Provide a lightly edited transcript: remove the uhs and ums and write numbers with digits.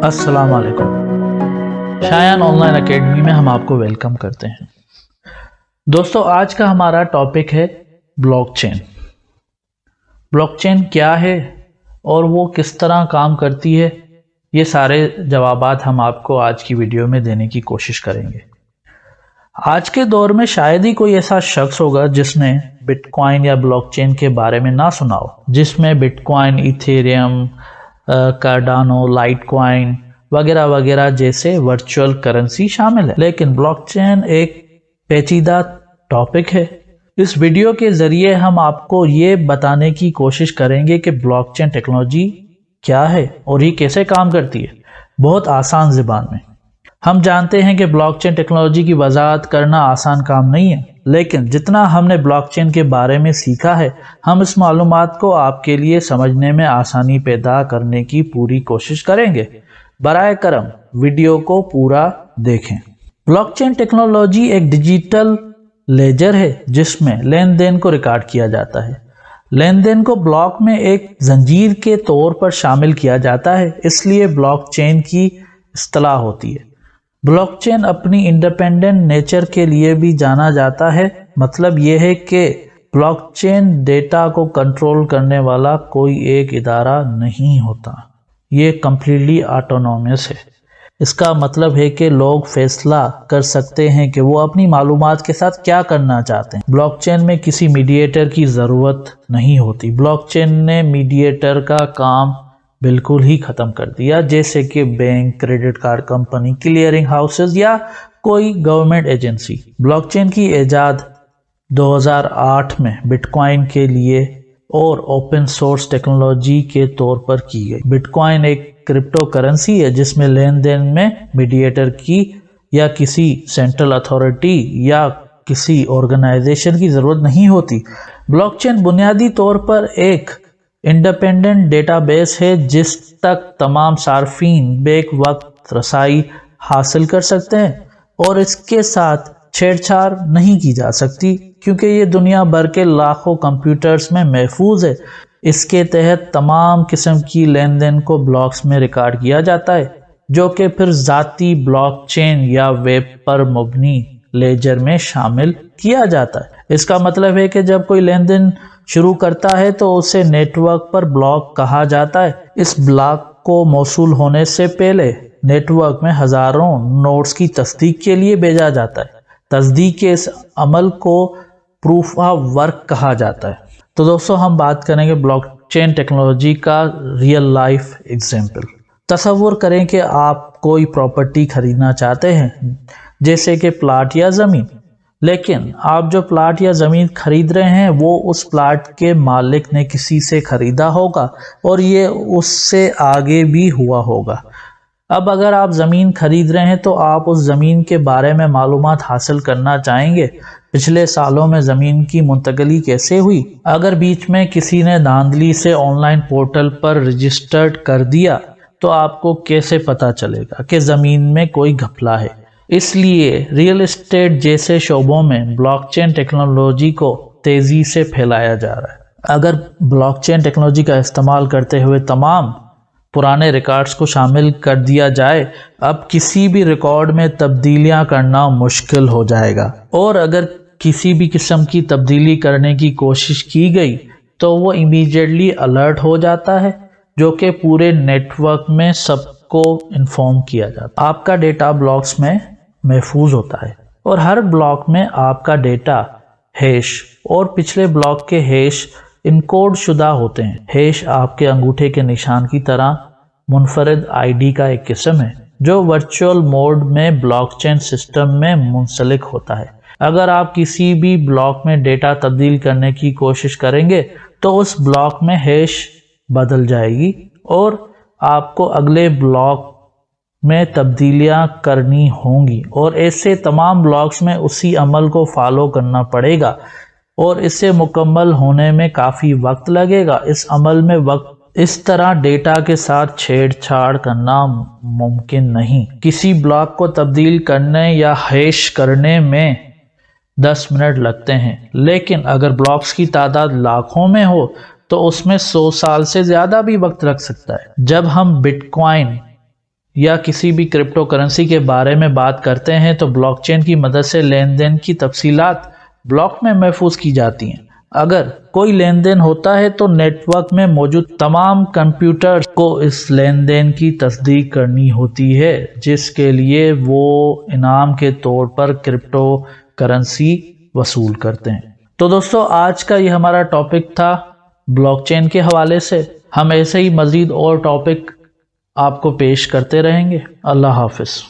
अस्सलाम वालेकुम। Shayan online academy में हम आपको वेलकम करते हैं। दोस्तों, आज का हमारा टॉपिक है ब्लॉकचेन। ब्लॉकचेन क्या है और वो किस तरह काम करती है, ये सारे जवाबात हम आपको आज की वीडियो में देने की कोशिश करेंगे। आज के दौर में शायद ही कोई ऐसा शख्स होगा जिसने बिटकॉइन या ब्लॉकचेन के बारे में ना सुना हो, जिसमें बिटकॉइन, इथेरियम, कार्डानो, लाइटकॉइन वगैरह वगैरह जैसे वर्चुअल करेंसी शामिल है। लेकिन ब्लॉकचेन एक पेचीदा टॉपिक है। इस वीडियो के जरिए हम आपको ये बताने की कोशिश करेंगे कि ब्लॉकचेन टेक्नोलॉजी क्या है और ये कैसे काम करती है, बहुत आसान ज़बान में। हम जानते हैं कि ब्लॉकचेन टेक्नोलॉजी की वजाहत करना आसान काम नहीं है, लेकिन जितना हमने ब्लॉकचेन के बारे में सीखा है, हम इस मालूमात को आपके लिए समझने में आसानी पैदा करने की पूरी कोशिश करेंगे। बराए करम वीडियो को पूरा देखें। ब्लॉकचेन टेक्नोलॉजी एक डिजिटल लेजर है जिसमें लेन देन को रिकॉर्ड किया जाता है। लेन देन को ब्लॉक में एक जंजीर के तौर पर शामिल किया जाता है, इसलिए ब्लॉकचेन की इस्तिलाह होती है। ब्लॉकचेन अपनी इंडिपेंडेंट नेचर के लिए भी जाना जाता है। मतलब यह है कि ब्लॉकचेन डेटा को कंट्रोल करने वाला कोई एक इदारा नहीं होता, ये कम्प्लीटली ऑटोनोमस है। इसका मतलब है कि लोग फैसला कर सकते हैं कि वो अपनी मालूमात के साथ क्या करना चाहते हैं। ब्लॉकचेन में किसी मीडिएटर की ज़रूरत नहीं होती। ब्लॉकचेन ने मीडिएटर का काम बिल्कुल ही ख़त्म कर दिया, जैसे कि bank, credit card company, clearing houses या कोई गवर्नमेंट एजेंसी। ब्लॉकचेन की इजाद 2008 में बिटकॉइन के लिए और ओपन सोर्स टेक्नोलॉजी के तौर पर की गई। बिटकॉइन एक क्रिप्टो करेंसी है जिसमें लेन देन में मीडिएटर की या किसी सेंट्रल अथॉरिटी या किसी ऑर्गेनाइजेशन की ज़रूरत नहीं होती। ब्लॉकचेन बुनियादी तौर पर एक इंडिपेंडेंट डेटाबेस है जिस तक तमाम सार्फिन बेक वक्त रसाई हासिल कर सकते हैं और इसके साथ छेड़छाड़ नहीं की जा सकती, क्योंकि ये दुनिया भर के लाखों कंप्यूटर्स में महफूज है। इसके तहत तमाम किस्म की लेन देन को ब्लॉक्स में रिकॉर्ड किया जाता है, जो कि फिर ज़ाती ब्लॉकचेन या वेब पर मबनी लेजर में शामिल किया जाता है। इसका मतलब है कि जब कोई लेन देन शुरू करता है तो उसे नेटवर्क पर ब्लॉक कहा जाता है। इस ब्लॉक को मौसूल होने से पहले नेटवर्क में हजारों नोड्स की तस्दीक के लिए भेजा जाता है। तस्दीक के इस अमल को प्रूफ ऑफ वर्क कहा जाता है। तो दोस्तों, हम बात करेंगे ब्लॉकचेन टेक्नोलॉजी का रियल लाइफ एग्जाम्पल। तसव्वुर करें कि आप कोई प्रॉपर्टी खरीदना चाहते हैं, जैसे कि प्लाट या ज़मीन। लेकिन आप जो प्लाट या ज़मीन खरीद रहे हैं वो उस प्लाट के मालिक ने किसी से खरीदा होगा और ये उससे आगे भी हुआ होगा। अब अगर आप ज़मीन खरीद रहे हैं तो आप उस ज़मीन के बारे में मालूमात हासिल करना चाहेंगे। पिछले सालों में ज़मीन की मुंतकली कैसे हुई? अगर बीच में किसी ने धांधली से ऑनलाइन पोर्टल पर रजिस्टर्ड कर दिया तो आपको कैसे पता चलेगा कि ज़मीन में कोई घपला है? इसलिए रियल एस्टेट जैसे शोबों में ब्लॉकचेन टेक्नोलॉजी को तेज़ी से फैलाया जा रहा है। अगर ब्लॉकचेन टेक्नोलॉजी का इस्तेमाल करते हुए तमाम पुराने रिकॉर्ड्स को शामिल कर दिया जाए, अब किसी भी रिकॉर्ड में तब्दीलियां करना मुश्किल हो जाएगा। और अगर किसी भी किस्म की तब्दीली करने की कोशिश की गई तो वो इमीडिएटली अलर्ट हो जाता है, जो कि पूरे नेटवर्क में सबको इन्फॉर्म किया जाता है। आपका डेटा ब्लॉक्स में महफूज होता है और हर ब्लॉक में आपका डेटा हैश और पिछले ब्लॉक के हैश इनकोड शुदा होते हैं। हैश आपके अंगूठे के निशान की तरह मुनफरद आईडी का एक किस्म है जो वर्चुअल मोड में ब्लॉकचेन सिस्टम में मुंसलिक होता है। अगर आप किसी भी ब्लॉक में डेटा तब्दील करने की कोशिश करेंगे तो उस ब्लॉक में हैश बदल जाएगी और आपको अगले ब्लॉक में तब्दीलियां करनी होंगी और ऐसे तमाम ब्लॉक्स में उसी अमल को फॉलो करना पड़ेगा और इसे मुकम्मल होने में काफ़ी वक्त लगेगा। इस अमल में वक्त इस तरह डेटा के साथ छेड़छाड़ करना मुमकिन नहीं। किसी ब्लॉक को तब्दील करने या हैश करने में 10 मिनट लगते हैं, लेकिन अगर ब्लॉक्स की तादाद लाखों में हो तो उसमें 100 साल से ज़्यादा भी वक्त लग सकता है। जब हम बिटकॉइन یا کسی بھی کرپٹو کرنسی کے بارے میں بات کرتے ہیں تو بلاک چین کی مدد سے لین دین کی تفصیلات بلاک میں محفوظ کی جاتی ہیں۔ اگر کوئی لین دین ہوتا ہے تو نیٹ ورک میں موجود تمام کمپیوٹرز کو اس لین دین کی تصدیق کرنی ہوتی ہے، جس کے لیے وہ انعام کے طور پر کرپٹو کرنسی وصول کرتے ہیں۔ تو دوستو، آج کا یہ ہمارا ٹاپک تھا بلاک چین کے حوالے سے۔ ہم ایسے ہی مزید اور ٹاپک آپ کو پیش کرتے رہیں گے۔ اللہ حافظ۔